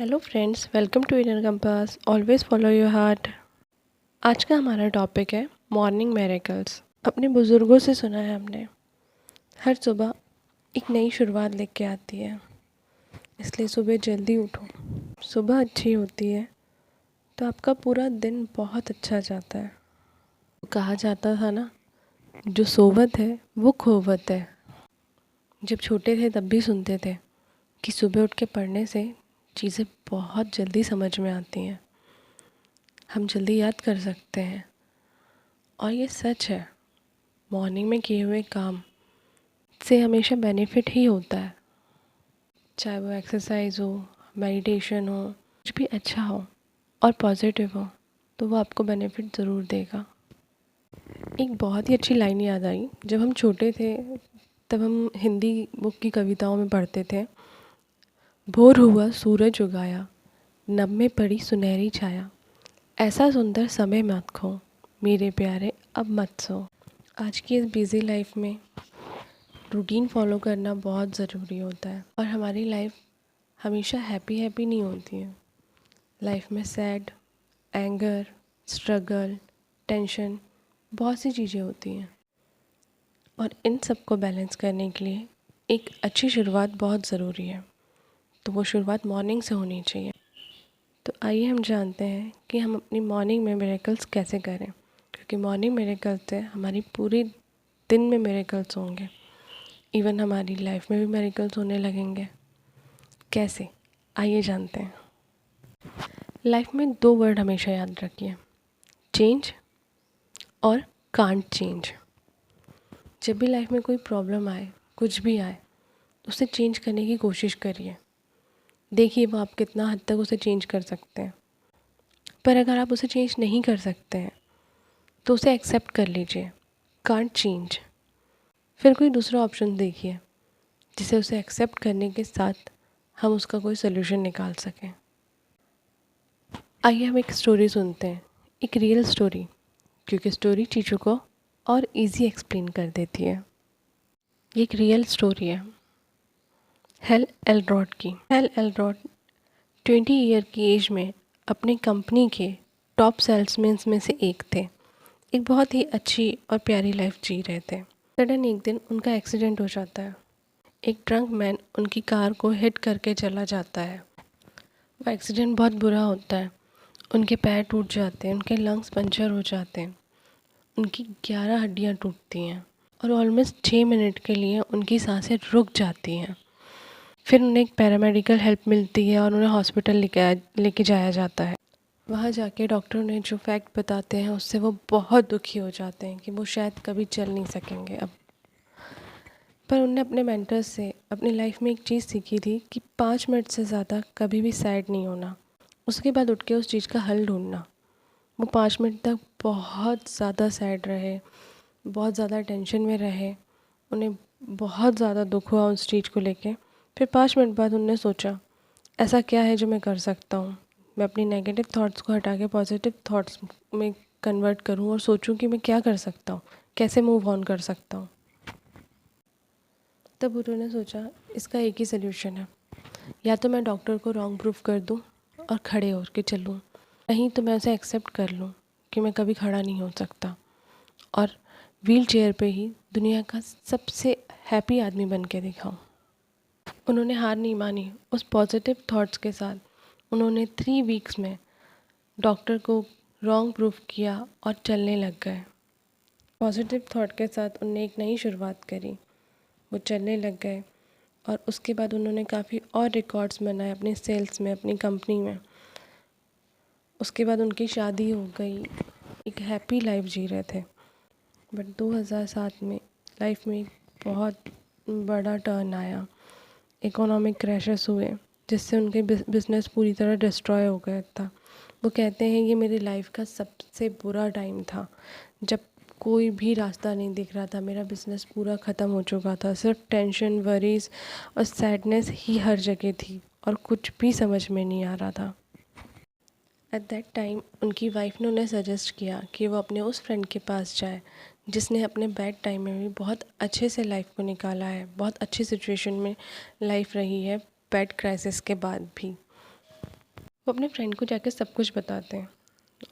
Hello friends, welcome to inner compass. Always follow your heart. आज का हमारा topic है मॉर्निंग मिरेकल्स। अपने बुज़ुर्गों से सुना है हमने, हर सुबह एक नई शुरुआत लेके आती है, इसलिए सुबह जल्दी उठो। सुबह अच्छी होती है तो आपका पूरा दिन बहुत अच्छा जाता है। कहा जाता था ना, जो सोवत है वो खोवत है। जब छोटे थे तब भी सुनते थे कि सुबह उठ के पढ़ने से चीज़ें बहुत जल्दी समझ में आती हैं, हम जल्दी याद कर सकते हैं। और ये सच है, मॉर्निंग में किए हुए काम से हमेशा बेनिफिट ही होता है। चाहे वो एक्सरसाइज हो, मेडिटेशन हो, कुछ भी अच्छा हो और पॉजिटिव हो तो वो आपको बेनिफिट ज़रूर देगा। एक बहुत ही अच्छी लाइन याद आई, जब हम छोटे थे तब हम हिंदी बुक की कविताओं में पढ़ते थे। भोर हुआ सूरज उगाया, नभ में पड़ी सुनहरी छाया, ऐसा सुंदर समय मत खो, मेरे प्यारे अब मत सो। आज की इस बिज़ी लाइफ में रूटीन फॉलो करना बहुत ज़रूरी होता है, और हमारी लाइफ हमेशा हैप्पी नहीं होती है। लाइफ में सैड, एंगर, स्ट्रगल, टेंशन, बहुत सी चीज़ें होती हैं, और इन सब को बैलेंस करने के लिए एक अच्छी शुरुआत बहुत ज़रूरी है। तो वो शुरुआत मॉर्निंग से होनी चाहिए। तो आइए हम जानते हैं कि हम अपनी मॉर्निंग में मिरेकल्स कैसे करें, क्योंकि मॉर्निंग मिरेकल्स से हमारी पूरी दिन में मिरेकल्स होंगे। इवन हमारी लाइफ में भी मिरेकल्स होने लगेंगे। कैसे, आइए जानते हैं। लाइफ में दो वर्ड हमेशा याद रखिए, चेंज और कांट चेंज। जब भी लाइफ में कोई प्रॉब्लम आए, कुछ भी आए, उसे चेंज करने की कोशिश करिए। देखिए वो आप कितना हद तक उसे चेंज कर सकते हैं। पर अगर आप उसे चेंज नहीं कर सकते हैं तो उसे एक्सेप्ट कर लीजिए, कांट चेंज। फिर कोई दूसरा ऑप्शन देखिए जिसे उसे एक्सेप्ट करने के साथ हम उसका कोई सोल्यूशन निकाल सकें। आइए हम एक स्टोरी सुनते हैं, एक रियल स्टोरी, क्योंकि स्टोरी चीज़ों को और इजी एक्सप्लेन कर देती है। ये एक रियल स्टोरी है हेल एलरॉड की। हेल एलरॉड 20 ईयर की एज में अपनी कंपनी के टॉप सेल्समैन में से एक थे। एक बहुत ही अच्छी और प्यारी लाइफ जी रहे थे। सडन एक दिन उनका एक्सीडेंट हो जाता है। एक ड्रंक मैन उनकी कार को हिट करके चला जाता है। वो एक्सीडेंट बहुत बुरा होता है, उनके पैर टूट जाते हैं, उनके लंग्स पंचर हो जाते हैं, उनकी 11 हड्डियाँ टूटती हैं, और ऑलमोस्ट 6 मिनट के लिए उनकी सांसें रुक जाती हैं। फिर उन्हें एक पैरामेडिकल हेल्प मिलती है और उन्हें हॉस्पिटल लेके जाया जाता है। वहाँ जाके डॉक्टर उन्हें जो फैक्ट बताते हैं उससे वो बहुत दुखी हो जाते हैं कि वो शायद कभी चल नहीं सकेंगे अब। पर उन्होंने अपने मेंटर से अपनी लाइफ में एक चीज़ सीखी थी कि 5 मिनट से ज़्यादा कभी भी सैड नहीं होना। उसके बाद उठ के उस चीज़ का हल ढूंढना। वो 5 मिनट तक बहुत ज़्यादा सैड रहे, बहुत ज़्यादा टेंशन में रहे, उन्हें बहुत ज़्यादा दुख हुआ उस चीज़ को लेके। फिर 5 मिनट बाद उन्होंने सोचा, ऐसा क्या है जो मैं कर सकता हूँ। मैं अपनी नेगेटिव थॉट्स को हटा के पॉजिटिव थॉट्स में कन्वर्ट करूँ और सोचूं कि मैं क्या कर सकता हूँ, कैसे मूव ऑन कर सकता हूँ। तब उन्होंने सोचा, इसका एक ही सल्यूशन है, या तो मैं डॉक्टर को रॉन्ग प्रूफ कर दूँ और खड़े होकर के चलूँ, नहीं तो मैं उसे एक्सेप्ट कर लूँ कि मैं कभी खड़ा नहीं हो सकता, और व्हील चेयर पर ही दुनिया का सबसे हैप्पी आदमी बन के दिखाऊँ। उन्होंने हार नहीं मानी। उस पॉजिटिव थॉट्स के साथ उन्होंने 3 वीक्स में डॉक्टर को रॉन्ग प्रूफ किया और चलने लग गए। पॉजिटिव थॉट के साथ उन्होंने एक नई शुरुआत करी, वो चलने लग गए, और उसके बाद उन्होंने काफ़ी और रिकॉर्ड्स बनाए अपने सेल्स में, अपनी कंपनी में। उसके बाद उनकी शादी हो गई, एक हैप्पी लाइफ जी रहे थे। बट 2007 में लाइफ में एक बहुत बड़ा टर्न आया। इकोनॉमिक क्रैशेस हुए जिससे उनके बिज़नेस पूरी तरह डिस्ट्रॉय हो गया था। वो कहते हैं ये मेरी लाइफ का सबसे बुरा टाइम था, जब कोई भी रास्ता नहीं दिख रहा था, मेरा बिज़नेस पूरा ख़त्म हो चुका था, सिर्फ टेंशन, वरीज़ और सैडनेस ही हर जगह थी, और कुछ भी समझ में नहीं आ रहा था। एट दैट टाइम उनकी वाइफ ने उन्हें सजेस्ट किया कि वो अपने उस फ्रेंड के पास जाए जिसने अपने बैड टाइम में भी बहुत अच्छे से लाइफ को निकाला है, बहुत अच्छी सिचुएशन में लाइफ रही है बैड क्राइसिस के बाद भी। वो अपने फ्रेंड को जाकर सब कुछ बताते हैं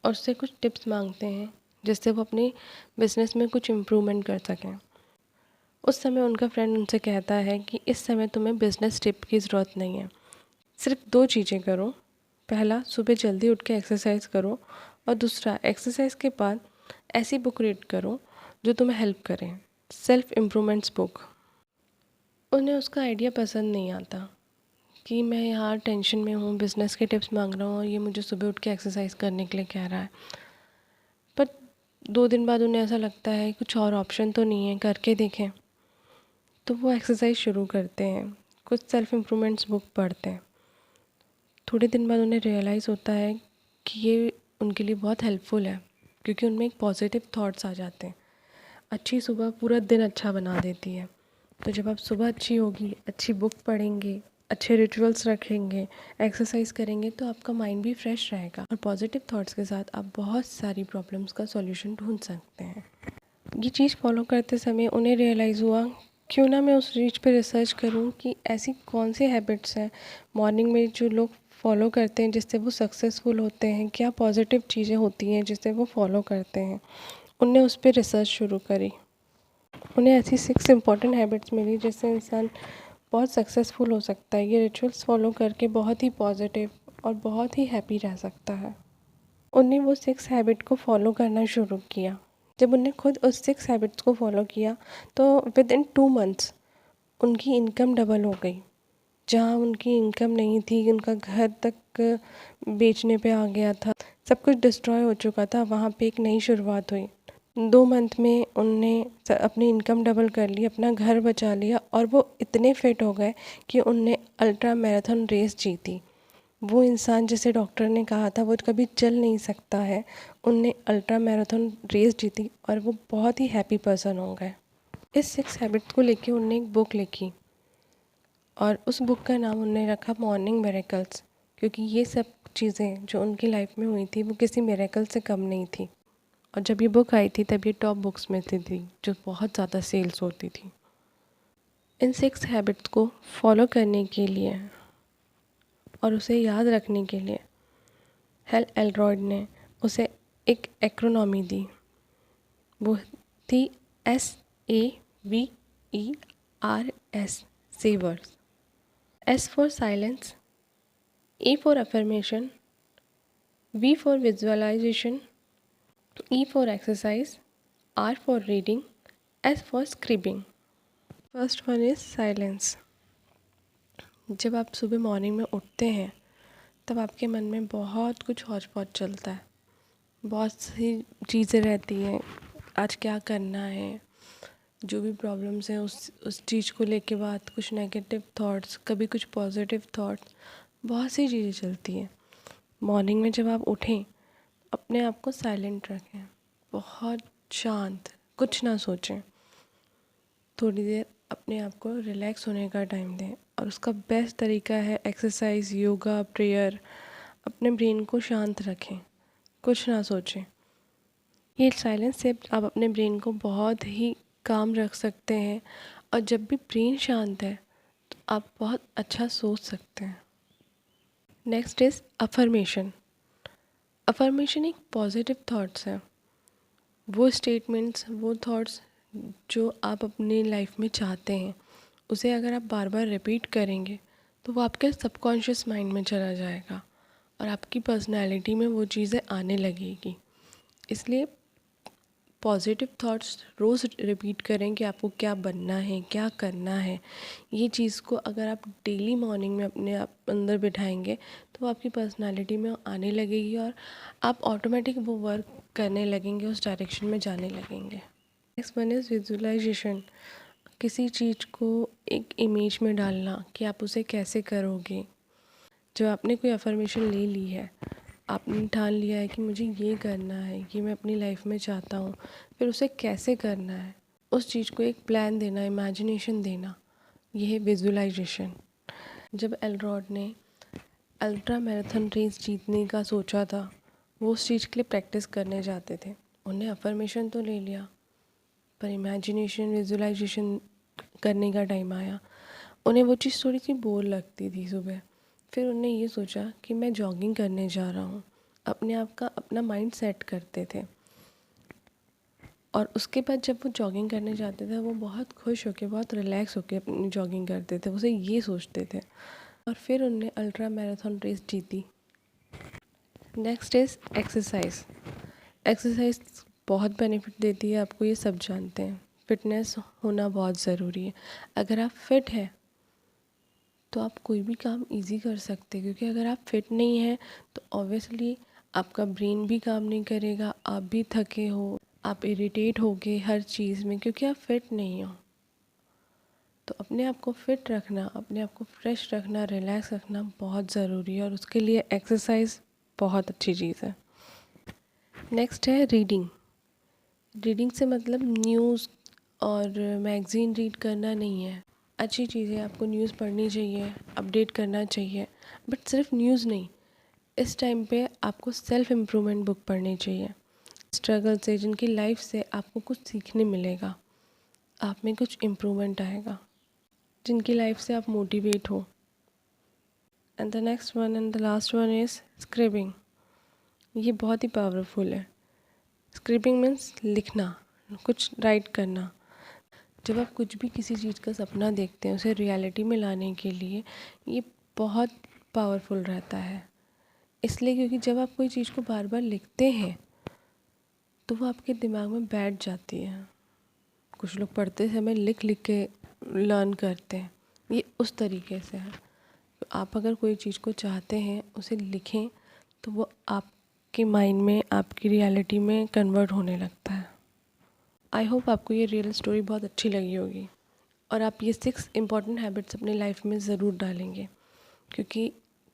और उससे कुछ टिप्स मांगते हैं जिससे वो अपने बिजनेस में कुछ इम्प्रूवमेंट कर सकें। उस समय उनका फ्रेंड उनसे कहता है कि इस समय तुम्हें बिजनेस टिप की ज़रूरत नहीं है, सिर्फ 2 चीज़ें करो। पहला, सुबह जल्दी उठ के एक्सरसाइज करो, और दूसरा, एक्सरसाइज के बाद ऐसी बुक रीड करो जो तुम्हें हेल्प करे, सेल्फ इम्प्रूवमेंट्स बुक। उन्हें उसका आइडिया पसंद नहीं आता कि मैं यहाँ टेंशन में हूँ, बिज़नेस के टिप्स मांग रहा हूँ और ये मुझे सुबह उठ के एक्सरसाइज करने के लिए कह रहा है। पर 2 दिन बाद उन्हें ऐसा लगता है कुछ और ऑप्शन तो नहीं है, करके देखें। तो वो एक्सरसाइज शुरू करते हैं, कुछ सेल्फ इम्प्रूवमेंट्स बुक पढ़ते हैं। थोड़े दिन बाद उन्हें रियलाइज़ होता है कि ये उनके लिए बहुत हेल्पफुल है, क्योंकि उनमें एक पॉजिटिव थॉट्स आ जाते हैं। अच्छी सुबह पूरा दिन अच्छा बना देती है। तो जब आप सुबह अच्छी होगी, अच्छी बुक पढ़ेंगे, अच्छे रिचुअल्स रखेंगे, एक्सरसाइज करेंगे, तो आपका माइंड भी फ्रेश रहेगा और पॉजिटिव थॉट्स के साथ आप बहुत सारी प्रॉब्लम्स का सॉल्यूशन ढूंढ सकते हैं। ये चीज़ फॉलो करते समय उन्हें रियलाइज़ हुआ, क्यों ना मैं उस चीज़ पे रिसर्च करूं कि ऐसी कौन सी हैबिट्स हैं मॉर्निंग में जो लोग फॉलो करते हैं जिससे वो सक्सेसफुल होते हैं, क्या पॉजिटिव चीज़ें होती हैं जिससे वो फॉलो करते हैं। उनने उस पर रिसर्च शुरू करी। उन्हें ऐसी 6 इम्पॉर्टेंट हैबिट्स मिली जिससे इंसान बहुत सक्सेसफुल हो सकता है। ये रिचुअल्स फॉलो करके बहुत ही पॉजिटिव और बहुत ही हैप्पी रह सकता है। उन्हें वो 6 हैबिट को फॉलो करना शुरू किया। जब उन्हें खुद उस 6 हैबिट्स को फॉलो किया तो विद इन 2 मंथ्स उनकी इनकम डबल हो गई। जहाँ उनकी इनकम नहीं थी, उनका घर तक बेचने पे आ गया था, सब कुछ डिस्ट्रॉय हो चुका था, वहाँ पे एक नई शुरुआत हुई। 2 मंथ में उनने अपनी इनकम डबल कर ली, अपना घर बचा लिया और वो इतने फिट हो गए कि उनने अल्ट्रा मैराथन रेस जीती। वो इंसान जिसे डॉक्टर ने कहा था वो कभी चल नहीं सकता है, उनने अल्ट्रा मैराथन रेस जीती और वो बहुत ही हैप्पी पर्सन हो गए। इस 6 हैबिट्स को लेके उनने एक बुक लिखी और उस बुक का नाम उन्होंने रखा मॉर्निंग मिरेकल्स, क्योंकि ये सब चीज़ें जो उनकी लाइफ में हुई थी वो किसी मिरेकल से कम नहीं थी। और जब ये बुक आई थी तब ये टॉप बुक्स में से थी जो बहुत ज़्यादा सेल्स होती थी। इन 6 हैबिट्स को फॉलो करने के लिए और उसे याद रखने के लिए हेल एल्रॉयड ने उसे एक एक्रोनॉमी दी। वो थी SAVERS, savers. S for silence, A for affirmation, V for visualisation, E for exercise, R for reading, S for scribing. First one is silence. जब आप सुबह मॉर्निंग में उठते हैं तब आपके मन में बहुत कुछ हौच पौच चलता है, बहुत सी चीज़ें रहती हैं, आज क्या करना है, जो भी प्रॉब्लम्स हैं उस चीज़ को लेके बात, कुछ नेगेटिव थॉट्स, कभी कुछ पॉजिटिव थॉट्स, बहुत सी चीज़ें चलती हैं। मॉर्निंग में जब आप उठें अपने आप को साइलेंट रखें, बहुत शांत, कुछ ना सोचें, थोड़ी देर अपने आप को रिलैक्स होने का टाइम दें। और उसका बेस्ट तरीका है एक्सरसाइज, योगा, प्रेयर। अपने ब्रेन को शांत रखें, कुछ ना सोचें। ये साइलेंस से आप अपने ब्रेन को बहुत ही काम रख सकते हैं और जब भी ब्रेन शांत है तो आप बहुत अच्छा सोच सकते हैं। Next is affirmation. अफर्मेशन एक पॉजिटिव थॉट्स है, वो स्टेटमेंट्स, वो थॉट्स जो आप अपनी लाइफ में चाहते हैं, उसे अगर आप बार बार रिपीट करेंगे तो वो आपके सबकॉन्शियस माइंड में चला जाएगा और आपकी पर्सनैलिटी में वो चीज़ें आने लगेगी। इसलिए पॉजिटिव थॉट्स रोज़ रिपीट करें कि आपको क्या बनना है, क्या करना है। ये चीज़ को अगर आप डेली मॉर्निंग में अपने आप अंदर बिठाएंगे तो वो आपकी पर्सनालिटी में आने लगेगी और आप ऑटोमेटिक वो वर्क करने लगेंगे, उस डायरेक्शन में जाने लगेंगे। Next one is visualisation. किसी चीज़ को एक इमेज में डालना कि आप उसे कैसे करोगे। जब आपने कोई अफर्मेशन ले ली है, आपने ठान लिया है कि मुझे ये करना है, ये मैं अपनी लाइफ में चाहता हूँ, फिर उसे कैसे करना है, उस चीज़ को एक प्लान देना, इमेजिनेशन देना, ये है विजुअलाइजेशन। जब एल्रॉड ने अल्ट्रा मैराथन रेस जीतने का सोचा था, वो उस चीज़ के लिए प्रैक्टिस करने जाते थे। उन्हें अफर्मेशन तो ले लिया, पर इमेजिनेशन, विजुअलाइजेशन करने का टाइम आया, उन्हें वो चीज़ थोड़ी सी बोर लगती थी सुबह। फिर उन्होंने ये सोचा कि मैं जॉगिंग करने जा रहा हूँ। अपने आप का अपना माइंड सेट करते थे और उसके बाद जब वो जॉगिंग करने जाते थे वो बहुत खुश होकर, बहुत रिलैक्स होकर अपनी जॉगिंग करते थे, उसे ये सोचते थे। और फिर उन्होंने अल्ट्रा मैराथन रेस जीती। Next is exercise. एक्सरसाइज बहुत बेनिफिट देती है आपको, ये सब जानते हैं। फिटनेस होना बहुत ज़रूरी है। अगर आप फिट हैं तो आप कोई भी काम इजी कर सकते हैं, क्योंकि अगर आप फिट नहीं हैं तो ऑब्वियसली आपका ब्रेन भी काम नहीं करेगा, आप भी थके हो, आप इरिटेट होगे हर चीज़ में, क्योंकि आप फिट नहीं हो। तो अपने आप को फिट रखना, अपने आप को फ्रेश रखना, रिलैक्स रखना बहुत ज़रूरी है और उसके लिए एक्सरसाइज बहुत अच्छी चीज़ है। नेक्स्ट है रीडिंग। रीडिंग से मतलब न्यूज़ और मैगज़ीन रीड करना नहीं है। अच्छी चीज़ है, आपको न्यूज़ पढ़नी चाहिए, अपडेट करना चाहिए, बट सिर्फ न्यूज़ नहीं। इस टाइम पे आपको सेल्फ इम्प्रूवमेंट बुक पढ़नी चाहिए। स्ट्रगल से, जिनकी लाइफ से आपको कुछ सीखने मिलेगा, आप में कुछ इम्प्रूवमेंट आएगा, जिनकी लाइफ से आप मोटिवेट हो। And the next one and the last one is scribing. ये बहुत ही पावरफुल है। स्क्रिबिंग मीन्स लिखना, कुछ राइट करना। जब आप कुछ भी किसी चीज़ का सपना देखते हैं, उसे रियलिटी में लाने के लिए ये बहुत पावरफुल रहता है। इसलिए क्योंकि जब आप कोई चीज़ को बार बार लिखते हैं तो वो आपके दिमाग में बैठ जाती है। कुछ लोग पढ़ते समय लिख लिख के लर्न करते हैं, ये उस तरीके से है। तो आप अगर कोई चीज़ को चाहते हैं, उसे लिखें तो वो आपके माइंड में, आपकी रियलिटी में कन्वर्ट होने लगता है। आई होप आपको ये रियल स्टोरी बहुत अच्छी लगी होगी और आप ये 6 इम्पॉर्टेंट हैबिट्स अपनी लाइफ में ज़रूर डालेंगे, क्योंकि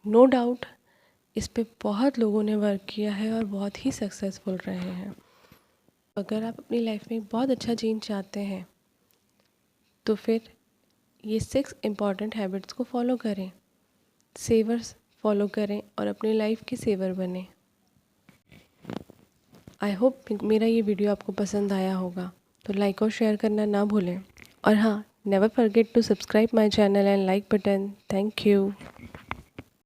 नो डाउट इस पे बहुत लोगों ने वर्क किया है और बहुत ही सक्सेसफुल रहे हैं। अगर आप अपनी लाइफ में बहुत अच्छा चेंज चाहते हैं तो फिर ये 6 इम्पॉर्टेंट हैबिट्स को फॉलो करें, सेवर्स फॉलो करें और अपनी लाइफ के सेवर बने। आई होप मेरा ये वीडियो आपको पसंद आया होगा, तो लाइक और शेयर करना ना भूलें। और हाँ, never forget to subscribe my channel and like button. Thank you.